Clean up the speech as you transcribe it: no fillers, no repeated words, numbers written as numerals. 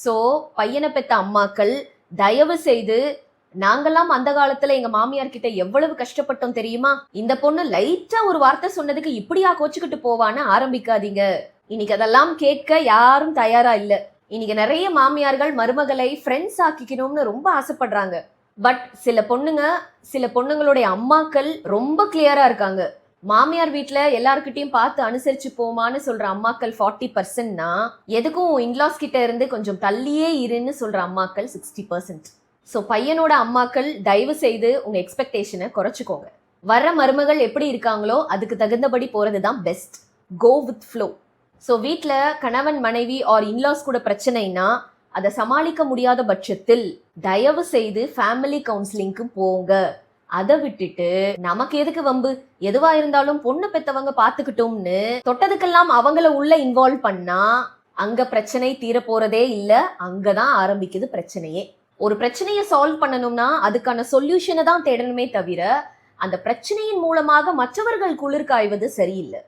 So பையனை பெத்த அம்மாக்கள் தயவு செய்து, நாங்கெல்லாம் அந்த காலத்துல எங்க மாமியார் கிட்ட எவ்வளவு கஷ்டப்பட்டோம் தெரியுமா, இந்த பொண்ணு லைட்டா ஒரு வார்த்தை சொன்னதுக்கு இப்படியா கோச்சுக்கிட்டு போவான்னு ஆரம்பிக்காதீங்க. இன்னைக்கு அதெல்லாம் கேட்க யாரும் தயாரா இல்ல. இன்னைக்கு நிறைய மாமியார்கள் மருமகளை ஃப்ரெண்ட்ஸ் ஆக்கிக்கணும்னு ரொம்ப ஆசைப்படுறாங்க. பட் சில பொண்ணுங்களுடைய அம்மாக்கள் ரொம்ப கிளியரா இருக்காங்க. மாமியார் வீட்டுல எல்லார்கிட்டையும் பார்த்து அனுசரிச்சு போமான்னு சொல்ற அம்மாக்கள் 40%னா, எதுக்கும் இன்லாஸ் கிட்ட இருந்து கொஞ்சம் தள்ளியே இருன்னு சொல்ற அம்மாக்கள் 60%. ஸோ பையனோட அம்மாக்கள் தயவு செய்து உங்க எக்ஸ்பெக்டேஷனை குறைச்சிக்கோங்க. வர்ற மருமகள் எப்படி இருக்காங்களோ அதுக்கு தகுந்தபடி போறது தான் best. Go with flow. So வீட்டில் கணவன் மனைவி ஆர் இன்லாஸ் கூட பிரச்சனைனா அதை சமாளிக்க முடியாத பட்சத்தில் தயவு செய்து ஃபேமிலி கவுன்சிலிங்க்கு போங்க. அதை விட்டுட்டு நமக்கு எதுக்கு வம்பு, எதுவா இருந்தாலும் பொண்ணு பெத்தவங்க பாத்துக்கிட்டோம்னு தொட்டதுக்கெல்லாம் அவங்கள உள்ள இன்வால்வ் பண்ணா அங்க பிரச்சனை தீர போறதே இல்ல. அங்கதான் ஆரம்பிக்குது பிரச்சனையே. ஒரு பிரச்சனையை சால்வ் பண்ணணும்னா அதுக்கான சொல்யூஷனை தான் தேடணுமே தவிர அந்த பிரச்சனையின் மூலமாக மற்றவர்கள் குளிர் காய்வது சரியில்லை.